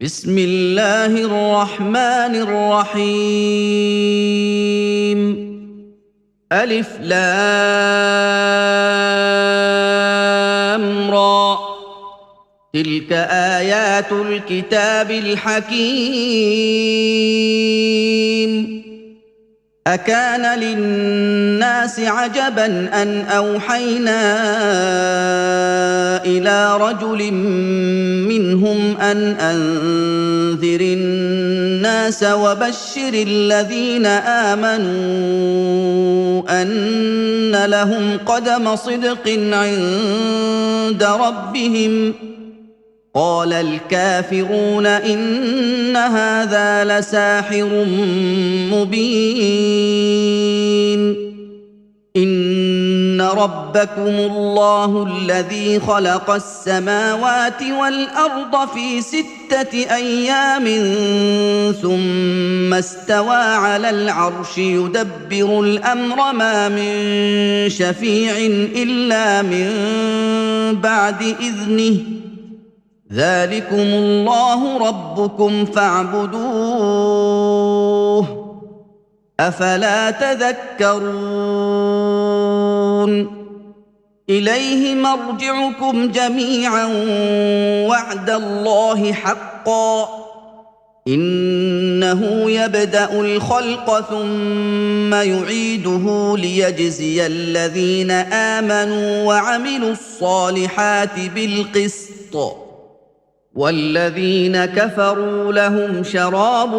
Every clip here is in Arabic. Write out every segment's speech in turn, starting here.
بسم الله الرحمن الرحيم. ألف لام را، تلك آيات الكتاب الحكيم. أكان للناس عجبا أن أوحينا إلى رجل منهم أن أنذر الناس وبشر الذين آمنوا أن لهم قدم صدق عند ربهم. قال الكافرون إن هذا لساحر مبين. إن ربكم الله الذي خلق السماوات والأرض في 6 أيام ثم استوى على العرش يدبر الأمر ما من شفيع إلا من بعد إذنه. ذلكم الله ربكم فاعبدوه، أفلا تذكرون. إليه مرجعكم جميعا وعد الله حقا، إنه يبدأ الخلق ثم يعيده ليجزي الذين آمنوا وعملوا الصالحات بالقسط، والذين كفروا لهم شراب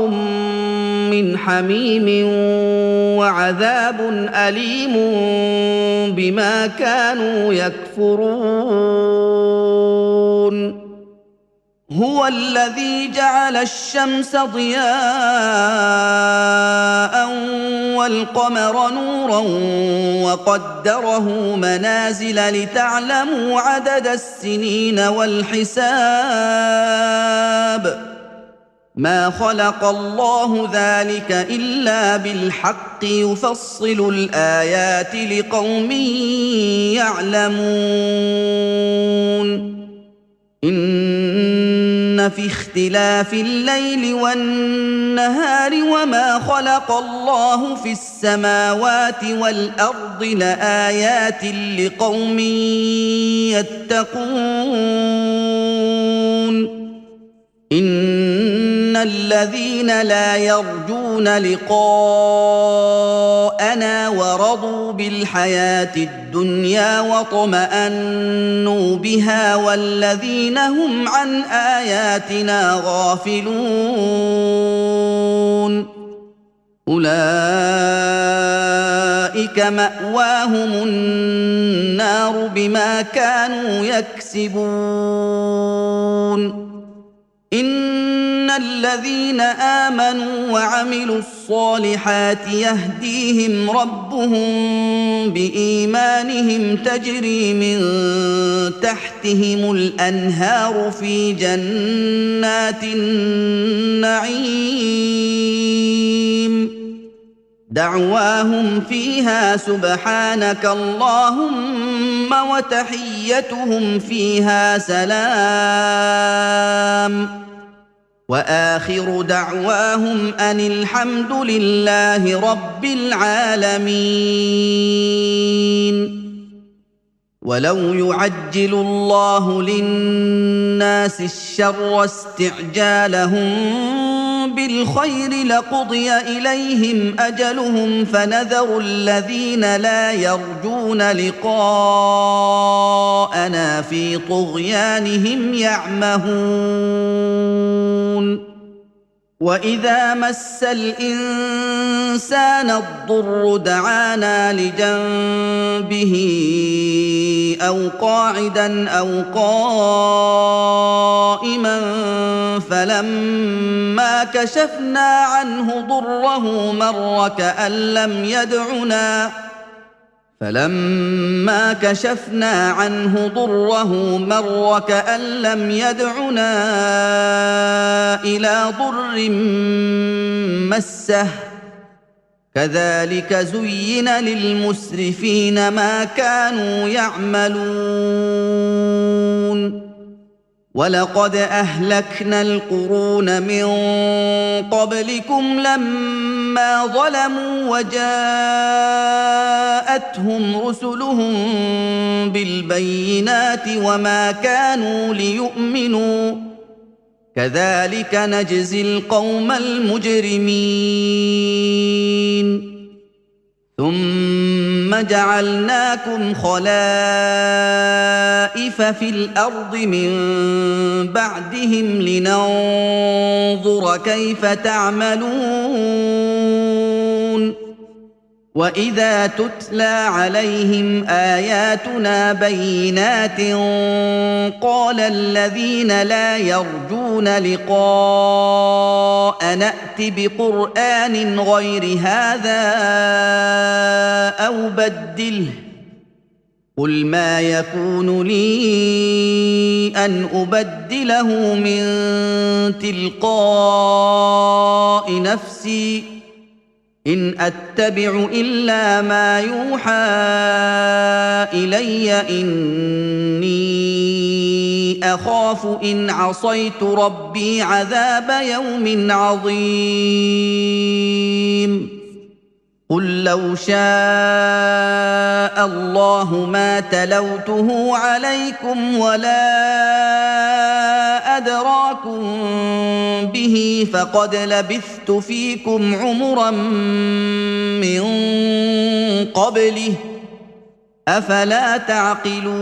من حميم وعذاب أليم بما كانوا يكفرون. هو الذي جعل الشمس ضياء والقمر نورا وقدره منازل لتعلموا عدد السنين والحساب. ما خلق الله ذلك إلا بالحق يفصل الآيات لقوم يعلمون. إن في اختلاف الليل والنهار وما خلق الله في السماوات والأرض لآيات لقوم يتقون. إن الذين لا يرجون لقاءنا ورضوا بالحياة الدنيا واطمأنوا بها والذين هم عن آياتنا غافلون أولئك مأواهم النار بما كانوا يكسبون. إن الذين آمنوا وعملوا الصالحات يهديهم ربهم بإيمانهم تجري من تحتهم الأنهار في جنات النعيم. دعواهم فيها سبحانك اللهم وتحيتهم فيها سلام. وآخر دعواهم أن الحمد لله رب العالمين. ولو يعجل الله للناس الشر استعجالهم بالخير لقضي إليهم أجلهم فنذر الذين لا يرجون لقاءنا في طغيانهم يعمهون. وإذا مس الإنسان الضر دعانا لجنبه أو قاعدا أو قائما فلما كشفنا عنه ضره مر كأن لم يدعنا إلى ضر مسه. كذلك زين للمسرفين ما كانوا يعملون. ولقد أهلكنا القرون من قبلكم لما ظلموا وجاءتهم رسلهم بالبينات وما كانوا ليؤمنوا كذلك نجزي القوم المجرمين ثم جعلناكم خلائف في الأرض من بعدهم لننظر كيف تعملون وإذا تتلى عليهم آياتنا بينات قال الذين لا يرجون لقاء نأت بقرآن غير هذا أو بدله قل ما يكون لي أن أبدله من تلقاء نفسي إن أتبع إلا ما يوحى إلي إني أخاف إن عصيت ربي عذاب يوم عظيم قل لو شاء الله ما تلوته عليكم ولا أدراكم به فقد لبثت فيكم عمرا من قبله أفلا تعقلون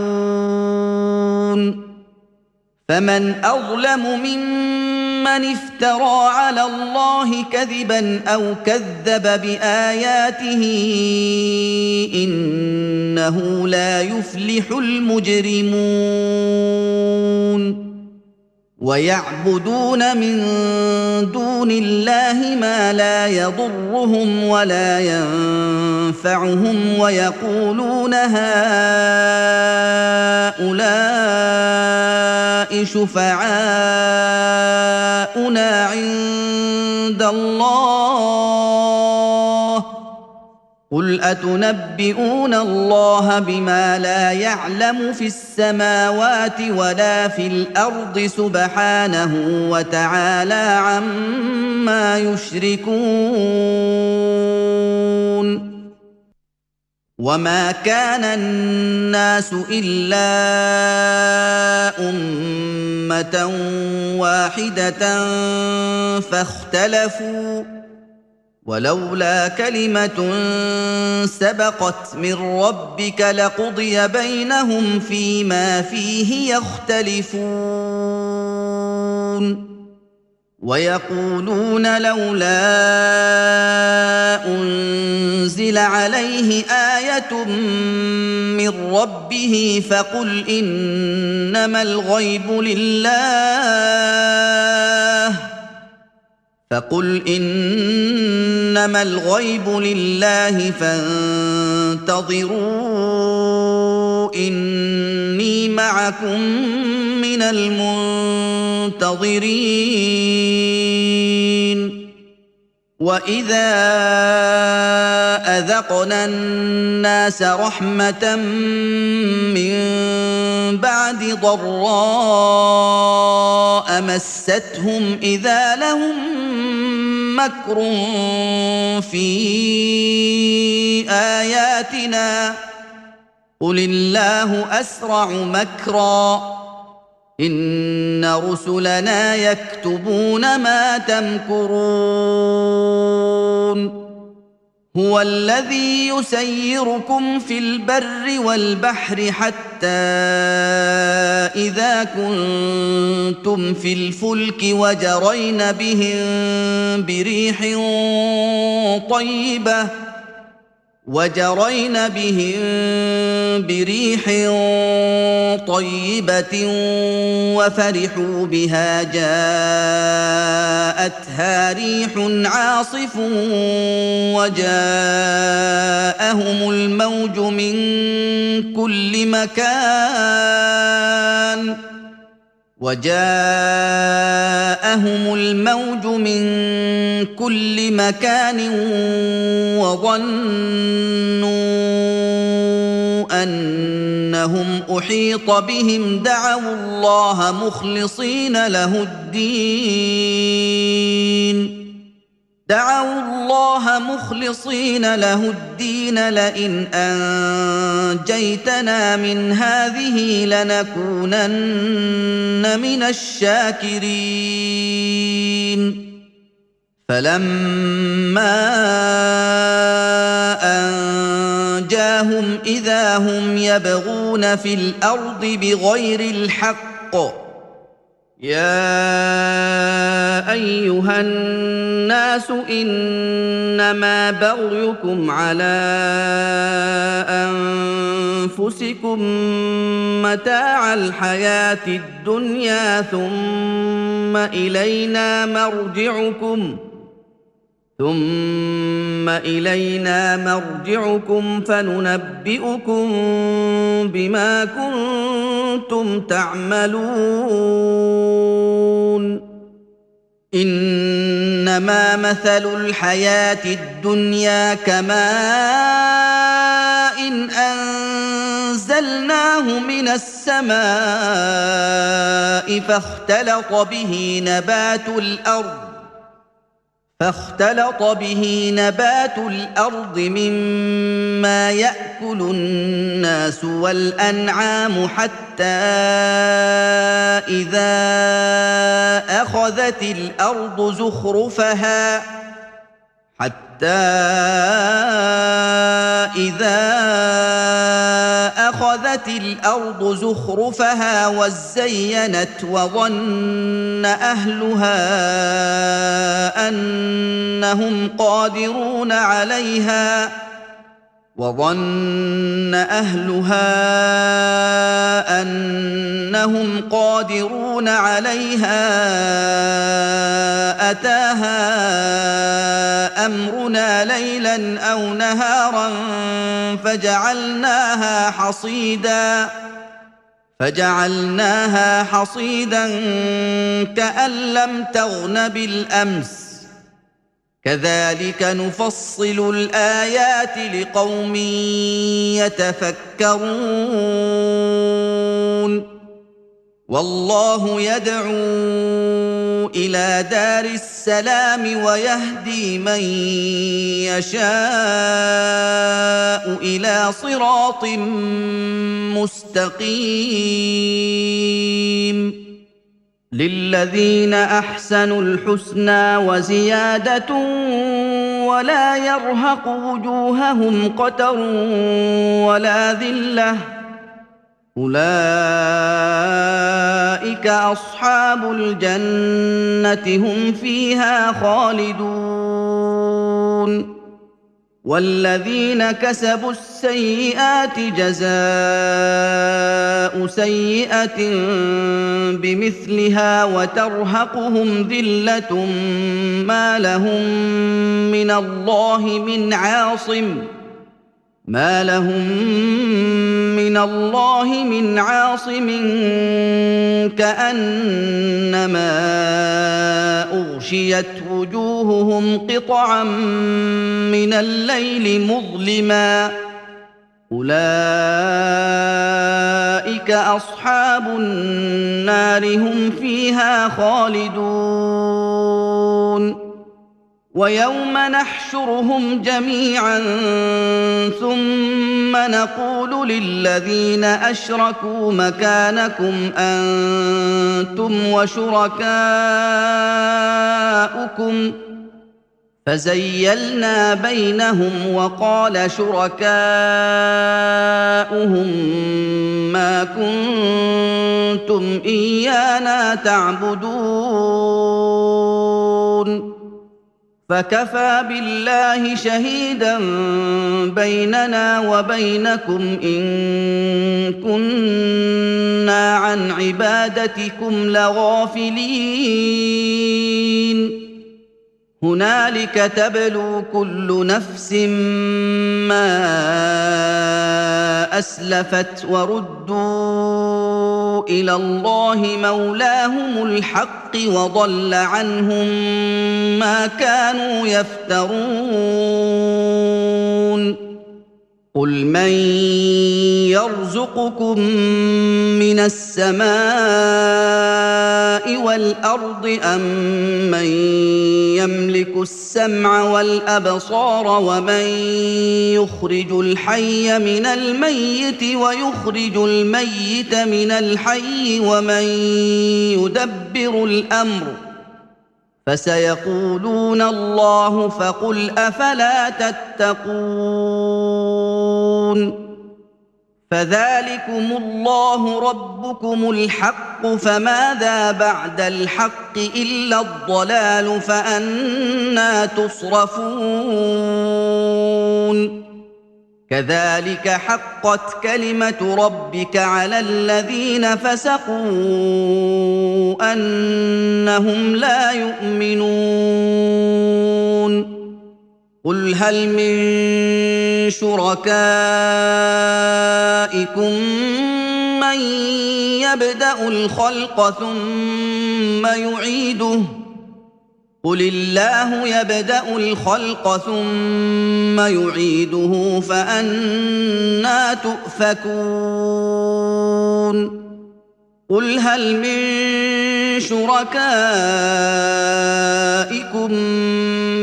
فمن أظلم ممن افترى على الله كذبا أو كذب بآياته إنه لا يفلح المجرمون ويعبدون من دون الله ما لا يضرهم ولا ينفعهم ويقولون هؤلاء شفعاؤنا عند الله قل أتنبئون الله بما لا يعلم في السماوات ولا في الأرض سبحانه وتعالى عما يشركون وما كان الناس إلا أمة واحدة فاختلفوا ولولا كلمة سبقت من ربك لقضي بينهم فيما فيه يختلفون ويقولون لولا أنزل عليه آية من ربه فقل إنما الغيب لله فانتظروا إني معكم من المنتظرين وإذا أذقنا الناس رحمة من بعد ضراء مستهم إذا لهم مكر في آياتنا قل الله أسرع مكرا إن رسلنا يكتبون ما تمكرون هو الذي يسيركم في البر والبحر حتى إذا كنتم في الفلك وجرين بهم بريح طيبة وفرحوا بها جاءتها ريح عاصف وجاءهم الموج من كل مكان وظنوا أنهم أحيط بهم دعوا الله مخلصين له الدين لئن أنجيتنا من هذه لنكونن من الشاكرين فلما أنجاهم إذا هم يبغون في الأرض بغير الحق يا أيها الناس إنما بغيكم على أنفسكم متاع الحياة الدنيا ثم إلينا مرجعكم فننبئكم بما كنتم تعملون إنما مثل الحياة الدنيا كماء إن أنزلناه من السماء فاختلط به نبات الأرض مما يأكل الناس والأنعام حتى إذا أخذت الأرض زخرفها وزينت وظن أهلها أنهم قادرون عليها أتاها أمرنا ليلا أو نهارا فجعلناها حصيدا كأن لم تغن بالأمس كذلك نفصل الآيات لقوم يتفكرون والله يدعو إلى دار السلام ويهدي من يشاء إلى صراط مستقيم للذين أحسنوا الحسنى وزيادة ولا يرهق وجوههم قتر ولا ذلة أولئك أصحاب الجنة هم فيها خالدون والذين كسبوا السيئات جزاء سيئة بمثلها وترهقهم ذلة ما لهم من الله من عاصم كأنما أغشيت وجوههم قطعا من الليل مظلما أولئك أصحاب النار هم فيها خالدون ويوم نحشرهم جميعا ثم نقول للذين أشركوا مكانكم أنتم وشركاؤكم فزيلنا بينهم وقال شركاؤهم ما كنتم إيانا تعبدون فكفى بالله شهيدا بيننا وبينكم إن كنا عن عبادتكم لغافلين هنالك تبلو كل نفس ما أسلفت وردوا إلى الله مولاهم الحق وضل عنهم ما كانوا يفترون قل من يرزقكم من السماء والارض امن يملك السمع والابصار ومن يخرج الحي من الميت ويخرج الميت من الحي ومن يدبر الامر فسيقولون الله فقل افلا تتقون فذلكم الله ربكم الحق فماذا بعد الحق الا الضلال فانى تصرفون كذلك حقت كلمه ربك على الذين فسقوا انهم لا يؤمنون قل هل من شركائكم من يبدا الخلق ثم يعيده قل الله يبدا الخلق ثم يعيده فانى تؤفكون قل هل من شركائكم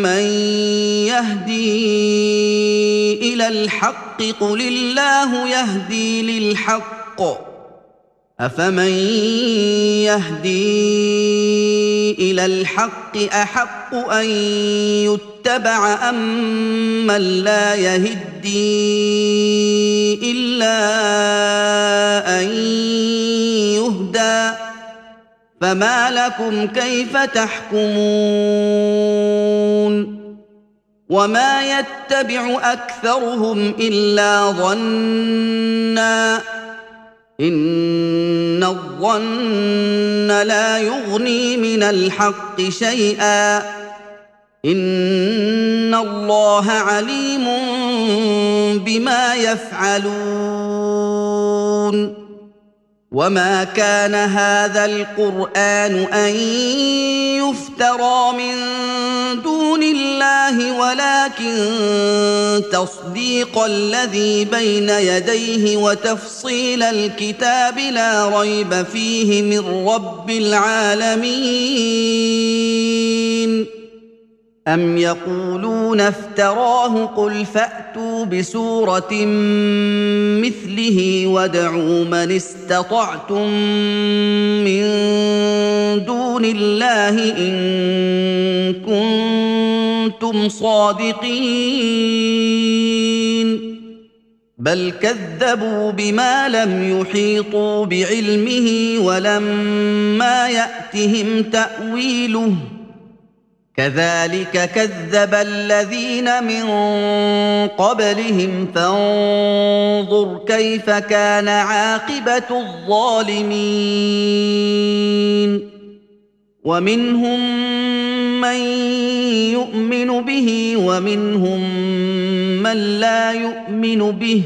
من يهدي الى الحق قل الله يهدي للحق افمن يهدي الى الحق احق ان يتبع امن لا يهدي الا ان يهدى فما لكم كيف تحكمون وما يتبع اكثرهم الا ظنا ان الظن لا يغني من الحق شيئا ان الله عليم بما يفعلون وما كان هذا القران ان يفترى من دون الله ولكن تصديق الذي بين يديه وتفصيل الكتاب لا ريب فيه من رب العالمين أم يقولون افتراه قل فأتوا بسورة مثله وادعوا من استطعتم من دون الله إن كنتم صادقين بل كذبوا بما لم يحيطوا بعلمه ولما يأتهم تأويله كذلك كذب الذين من قبلهم فانظر كيف كان عاقبة الظالمين ومنهم من يؤمن به ومنهم من لا يؤمن به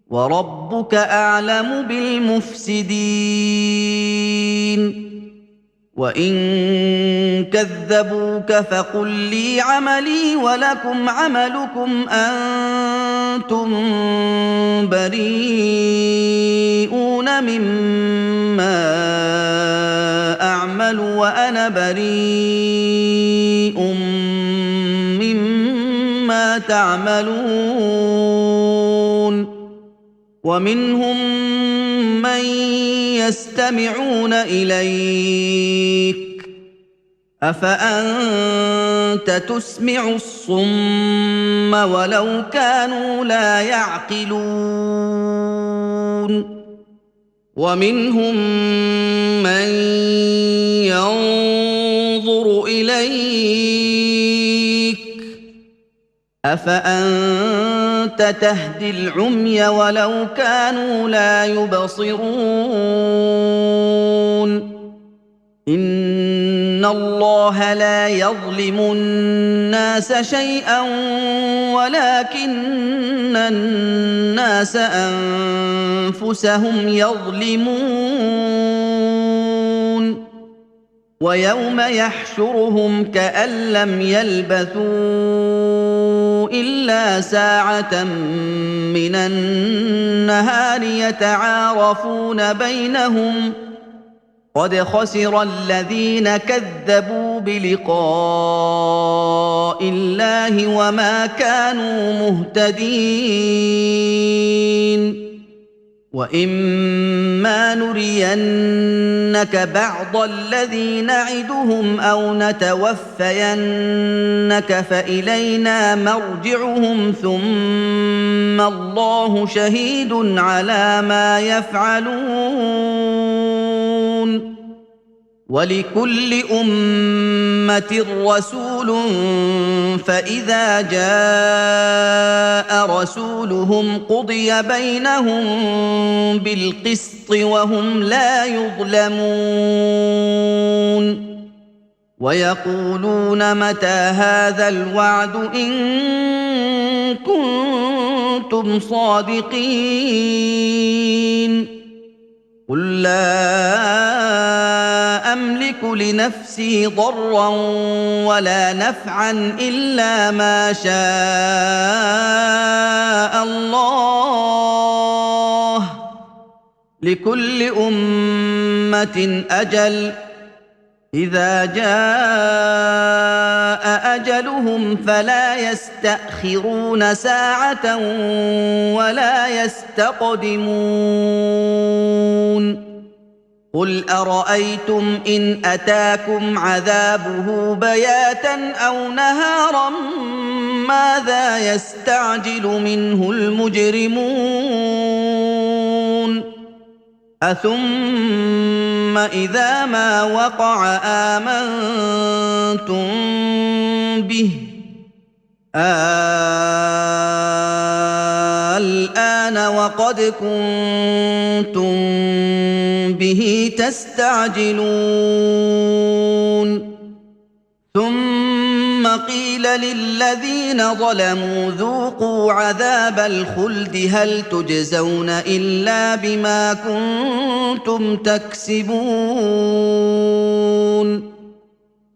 وربك أعلم بالمفسدين وإن كذبوك فقل لي عملي ولكم عملكم أنتم بريئون مما أعمل وأنا بريء مما تعملون ومنهم من يستمعون إليك أفأنت تسمع الصم ولو كانوا لا يعقلون ومنهم من ينظر إليك أفأنت تهدي العمي ولو كانوا لا يبصرون إن الله لا يظلم الناس شيئا ولكن الناس أنفسهم يظلمون ويوم يحشرهم كأن لم يلبثوا إلا ساعة من النهار يتعارفون بينهم قد خسر الذين كذبوا بلقاء الله وما كانوا مهتدين وإما نرينك بعض الذي نعدهم أو نتوفينك فإلينا مرجعهم ثم الله شهيد على ما يفعلون ولكل أمة رسول فإذا جاء رسولهم قضي بينهم بالقسط وهم لا يظلمون ويقولون متى هذا الوعد إن كنتم صادقين قل لا أملك لنفسي ضرا ولا نفعا إلا ما شاء الله لكل أمة أجل إذا جاء أجلهم فلا يستأخرون ساعة ولا يستقدمون قل أرأيتم إن أتاكم عذابه بياتا أو نهارا ماذا يستعجل منه المجرمون أثم إذا ما وقع آمنتم به الآن وقد كنتم به تستعجلون ثم قيل للذين ظلموا ذوقوا عذاب الخلد هل تجزون إلا بما كنتم تكسبون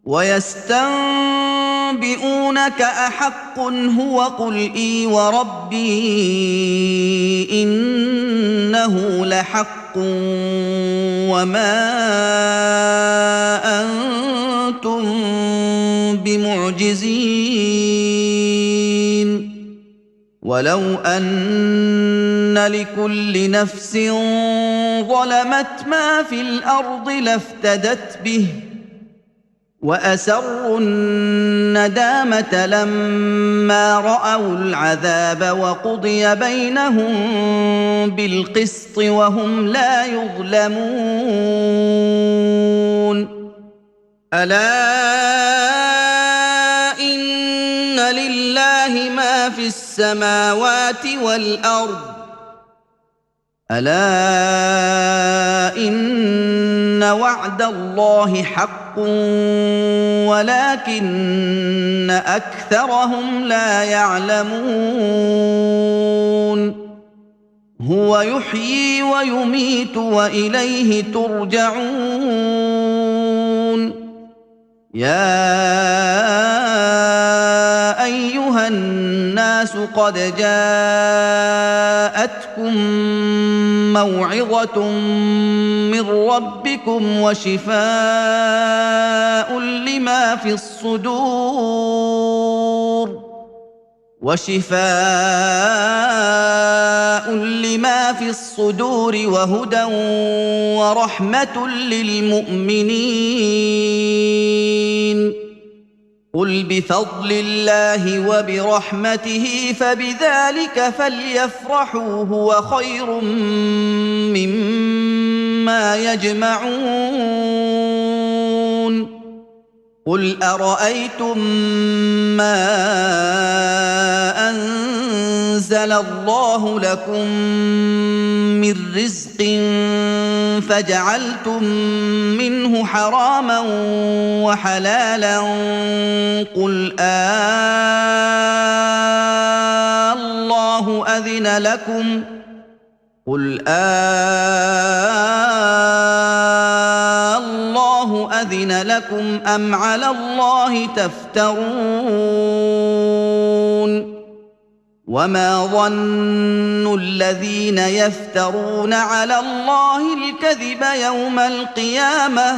ويستنبئونك أحق هو قل إي وربي إنه لحق وما أنتم بمعجزين ولو أن لكل نفس ظلمت ما في الأرض لافتدت به وأسروا الندامة لما رأوا العذاب وقضي بينهم بالقسط وهم لا يظلمون ألا إن لله ما في السماوات والأرض ألا إن وعد الله حق ولكن أكثرهم لا يعلمون هو يحيي ويميت وإليه ترجعون يا أيها الناس قد جاءتكم موعظة من ربكم وشفاء لما في الصدور وهدى ورحمة للمؤمنين قل بفضل الله وبرحمته فبذلك فليفرحوا هو خير مما يجمعون قل أرأيتم ما أنزل الله لكم من رزق فجعلتم منه حراما وحلالا قل الله أذن لكم الله أذن لكم أم على الله تفترون وما ظن الذين يفترون على الله الكذب يوم القيامة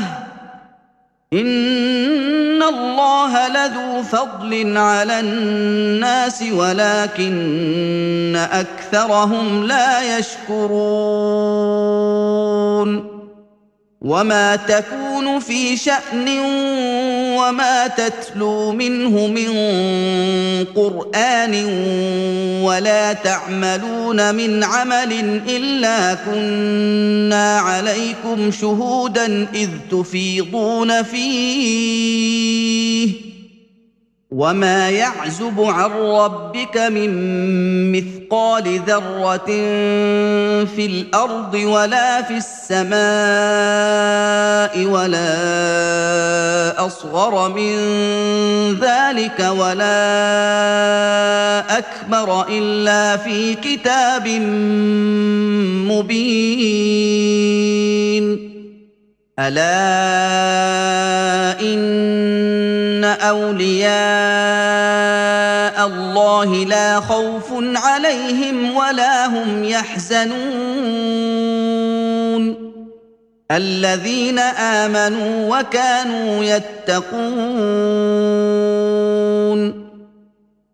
إن الله لذو فضل على الناس ولكن أكثرهم لا يشكرون وما تكون في شأن وما تتلو منه من قرآن ولا تعملون من عمل إلا كنا عليكم شهودا إذ تفيضون فيه وما يعزب عن ربك من مثقال ذرة في الأرض ولا في السماء ولا أصغر من ذلك ولا أكبر إلا في كتاب مبين ألا إن أولياء الله لا خوف عليهم ولا هم يحزنون الذين آمنوا وكانوا يتقون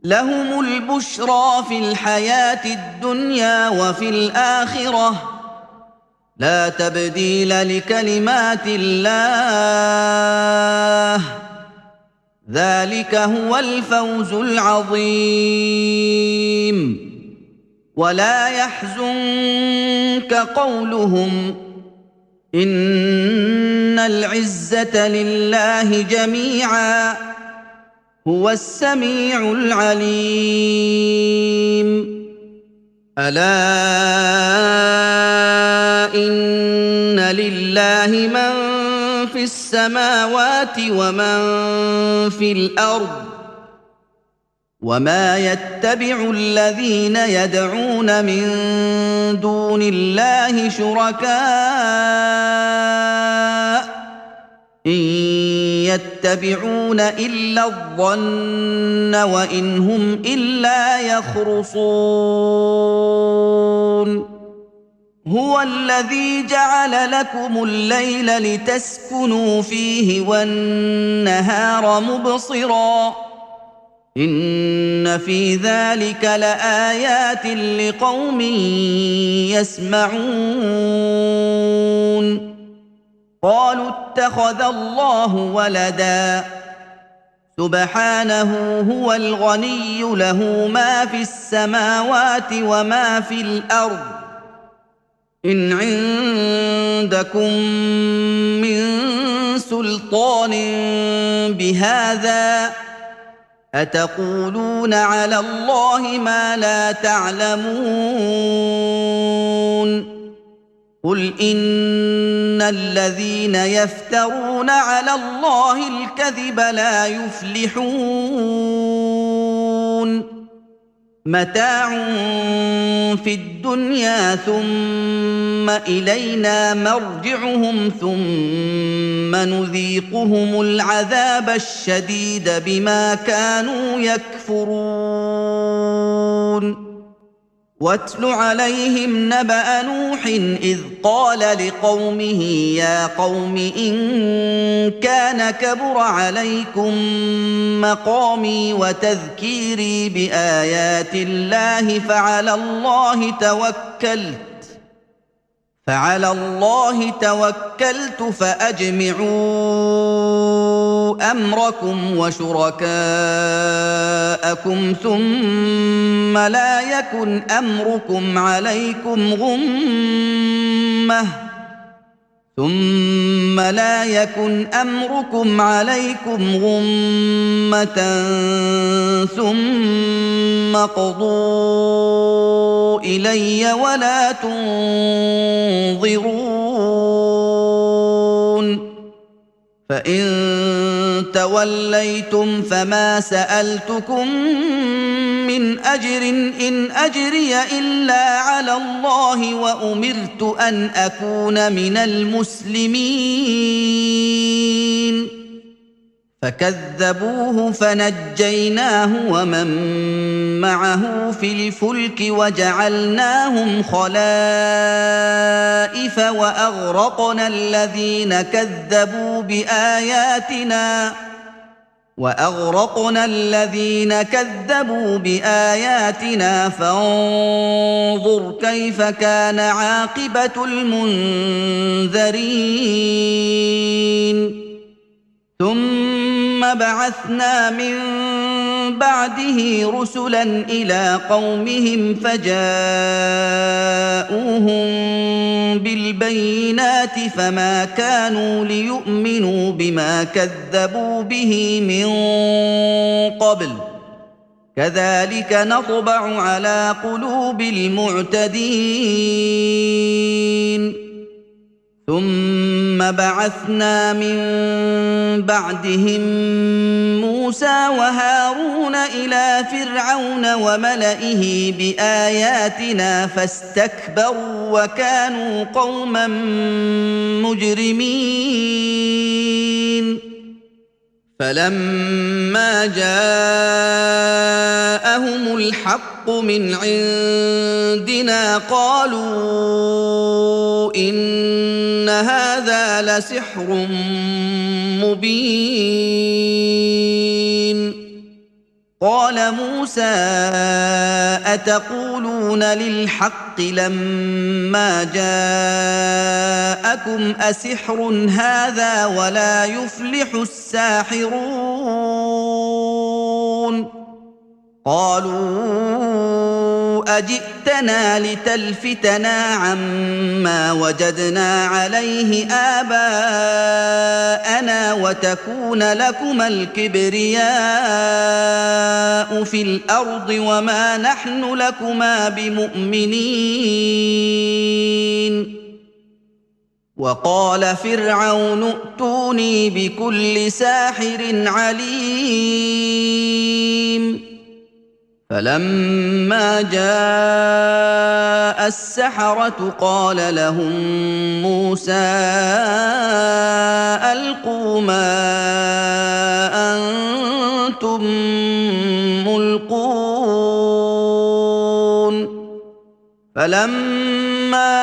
لهم البشرى في الحياة الدنيا وفي الآخرة لا تبديل لكلمات الله ذلك هو الفوز العظيم ولا يحزنك قولهم إن العزة لله جميعا هو السميع العليم ألا إن لله من في السماوات ومن في الأرض وما يتبع الذين يدعون من دون الله شركاء إن يتبعون إلا الظن وإن هم إلا يخرصون هو الذي جعل لكم الليل لتسكنوا فيه والنهار مبصرا إن في ذلك لآيات لقوم يسمعون قالوا اتخذ الله ولدا سبحانه هو الغني له ما في السماوات وما في الأرض إن عندكم من سلطان بهذا أتقولون على الله ما لا تعلمون قل إن الذين يفترون على الله الكذب لا يفلحون متاع في الدنيا ثم إلينا مرجعهم ثم نذيقهم العذاب الشديد بما كانوا يكفرون واتل عليهم نبأ نوح إذ قال لقومه يا قوم إن كان كبر عليكم مقامي وتذكيري بآيات الله فعلى الله توكلت فأجمعوا أمركم وشركاءكم ثم لا يكن أمركم عليكم غمة ثم قضوا إلي ولا تنظرون فإن توليتم فما سألتكم من أجر إن أجري إلا على الله وأمرت أن أكون من المسلمين فكذبوه فنجيناه ومن معه في الفلك وجعلناهم خلائف وأغرقنا الذين كذبوا بآياتنا فانظر كيف كان عاقبة المنذرين ثم بعثنا من بعده رسلا إلى قومهم فجاءوهم بالبينات فما كانوا ليؤمنوا بما كذبوا به من قبل كذلك نطبع على قلوب المعتدين ثم بعثنا من بعدهم موسى وهارون إلى فرعون وملئه بآياتنا فاستكبروا وكانوا قوما مجرمين فلما جاءهم الحق من عندنا قالوا إن هذا لسحر مبين قال موسى أتقولون للحق لما جاءكم أسحر هذا ولا يفلح الساحرون قالوا أجئتنا لتلفتنا عما وجدنا عليه آباءنا وتكون لكما الكبرياء في الأرض وما نحن لكما بمؤمنين وقال فرعون ائتوني بكل ساحر عليم فلما جاء السحرة قال لهم موسى ألقوا ما أنتم ملقون فلما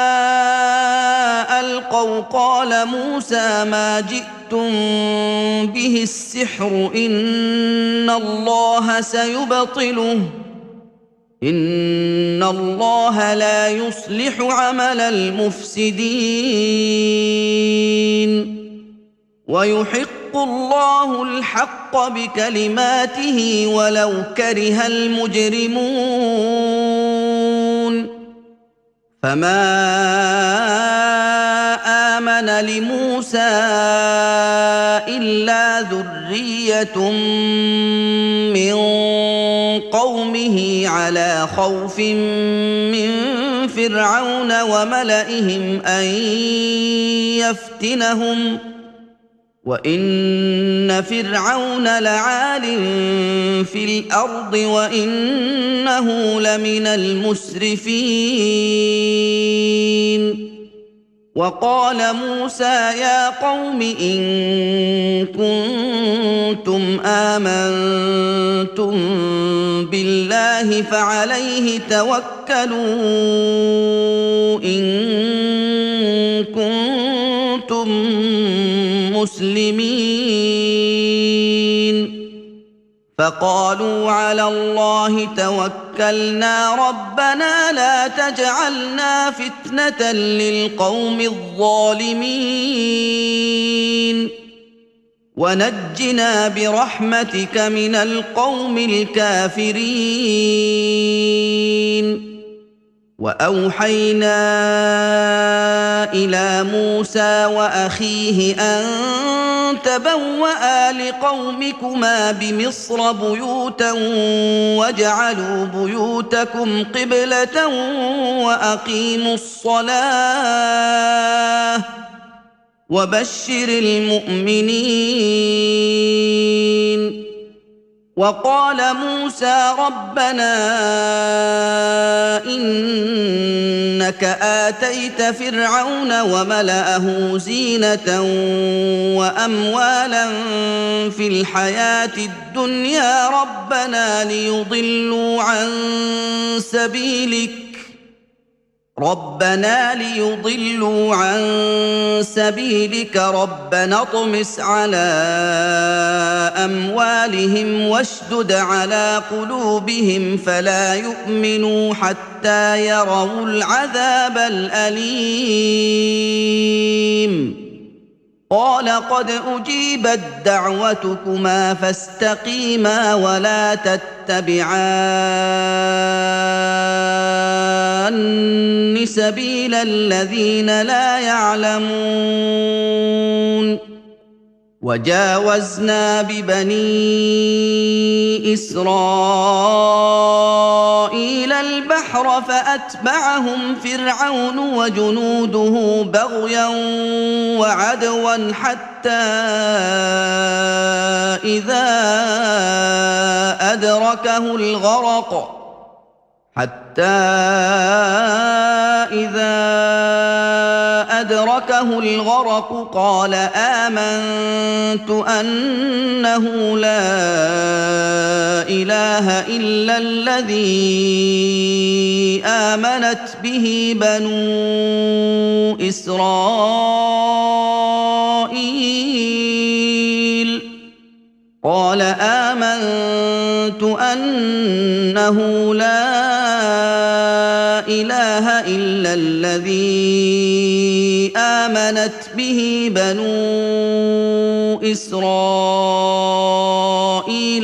ألقوا قال موسى ما جئتم به السحر إن الله سيبطله إن الله لا يصلح عمل المفسدين ويحق الله الحق بكلماته ولو كره المجرمون فما آمن لموسى إلا ذرية من قومه على خوف من فرعون وملئهم أن يفتنهم وإن فرعون لعال في الأرض وإنه لمن المسرفين وقال موسى يا قوم إن كنتم آمنتم بالله فعليه توكلوا إن كنتم مسلمين فقالوا على الله توكلنا ربنا لا تجعلنا فتنة للقوم الظالمين ونجنا برحمتك من القوم الكافرين وأوحينا إلى موسى وأخيه أن تبوأ لقومكما بمصر بيوتا واجعلوا بيوتكم قبلة وأقيموا الصلاة وبشر المؤمنين وقال موسى ربنا إنك آتيت فرعون وملأه زينة وأموالا في الحياة الدنيا ربنا ليضلوا عن سبيلك ربنا اطمس على أموالهم واشدد على قلوبهم فلا يؤمنوا حتى يروا العذاب الأليم قال قد أجيبت دعوتكما فاستقيما ولا تتبعان سبيل الذين لا يعلمون وجاوزنا ببني إسرائيل البحر فأتبعهم فرعون وجنوده بغيا وعدوا حتى إذا أدركه الغرق قال آمنت أنه لا إله إلا الذي آمنت به بنو إسرائيل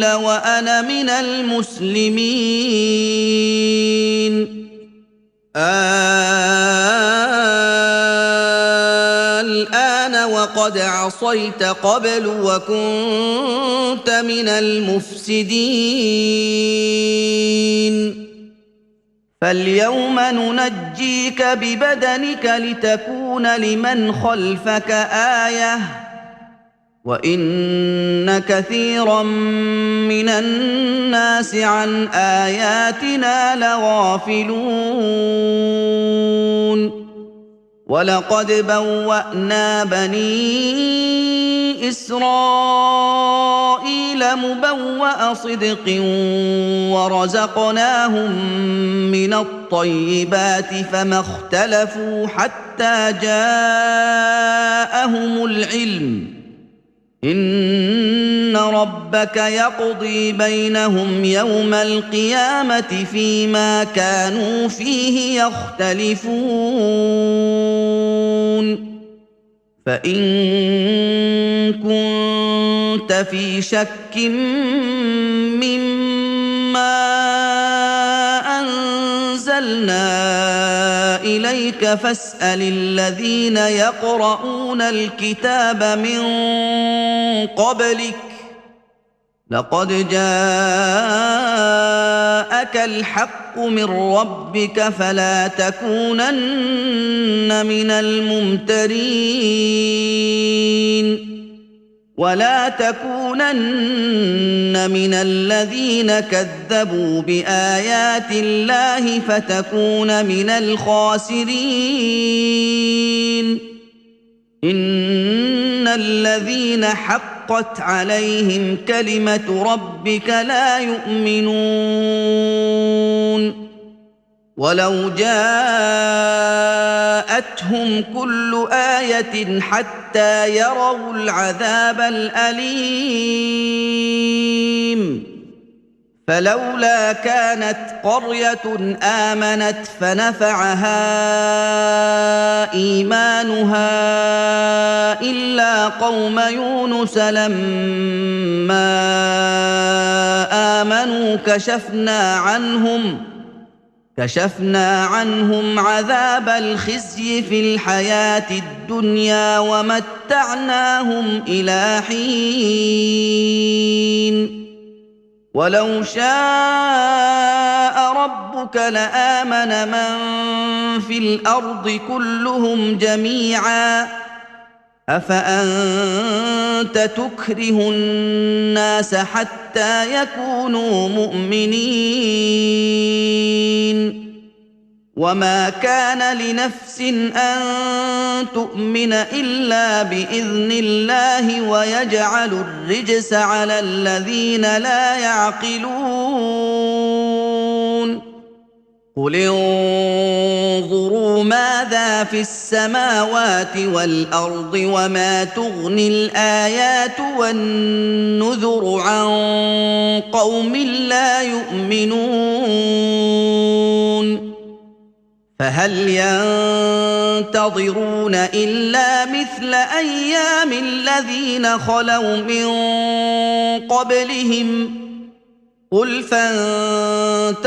وأنا من المسلمين الآن وقد عصيت قبل وكنت من المفسدين فاليوم ننجيك ببدنك لتكون لمن خلفك آية وإن كثيرا من الناس عن آياتنا لغافلون ولقد بوأنا بني إسرائيل مبوأ صدق ورزقناهم من الطيبات فما اختلفوا حتى جاءهم العلم إن ربك يقضي بينهم يوم القيامة فيما كانوا فيه يختلفون فإن كنت في شك مما أنزلنا إليك فاسأل الذين يقرؤون الكتاب من قبلك لقد جاءك الحق من ربك فلا تكونن من الممترين ولا تكونن من الذين كذبوا بآيات الله فتكون من الخاسرين إن الذين حقت عليهم كلمة ربك لا يؤمنون ولو جاءتهم كل آية حتى يروا العذاب الأليم فلولا كانت قرية آمنت فنفعها إيمانها إلا قوم يونس لما آمنوا كشفنا عنهم عذاب الخزي في الحياة الدنيا ومتعناهم إلى حين ولو شاء ربك لآمن من في الأرض كلهم جميعا افانت تكره الناس حتى يكونوا مؤمنين وما كان لنفس ان تؤمن الا باذن الله ويجعل الرجس على الذين لا يعقلون قل انظروا ماذا في السماوات والارض وما تغني الايات والنذر عن قوم لا يؤمنون فهل ينتظرون الا مثل ايام الذين خلوا من قبلهم قل فانتظروا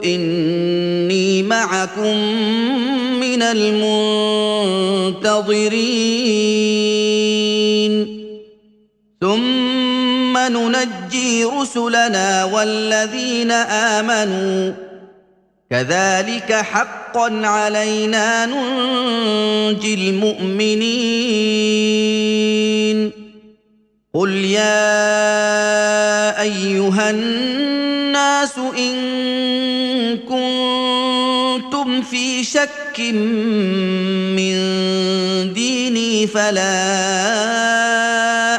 اني معكم من المنتظرين ثم ننجي رسلنا والذين امنوا كذلك حقا علينا ننجي المؤمنين قل يا ايها الناس ان كنتم في شك من ديني فلا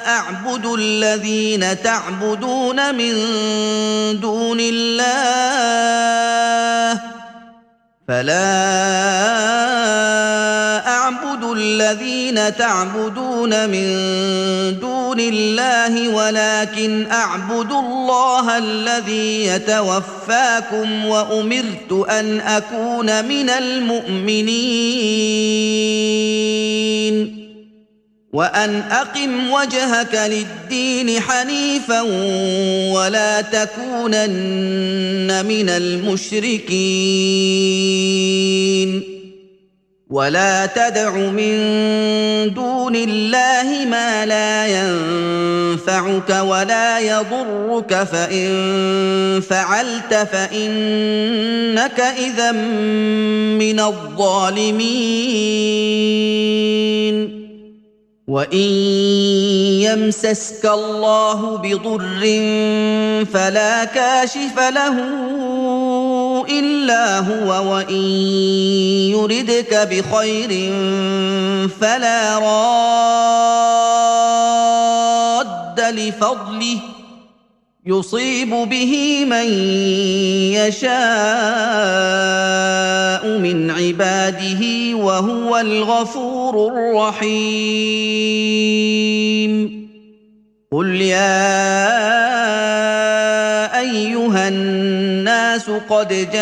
اعبد الذين تعبدون من دون الله ولكن اعبد الله الذي يتوفاكم وامرت ان اكون من المؤمنين وان اقم وجهك للدين حنيفا ولا تكونن من المشركين ولا تدع من دون الله ما لا ينفعك ولا يضرك فان فعلت فانك اذا من الظالمين وان يمسسك الله بضر فلا كاشف له الا هو وان يردك بخير فلا راد لفضله يصيب به من يشاء من عباده وهو الغفور الرحيم قل يا ايها الناس قد جاءكم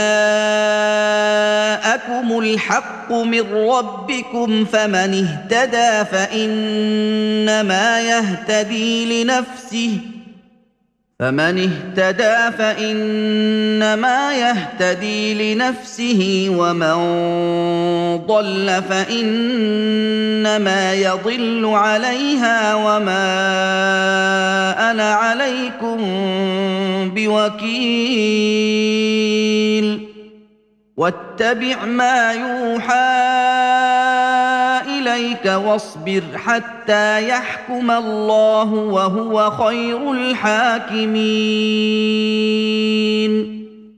الحق من ربكم فمن اهتدى فإنما يهتدي لنفسه ومن ضل فإنما يضل عليها وما أنا عليكم بوكيل واتبع ما يوحى إليك واصبر حتى يحكم الله وهو خير الحاكمين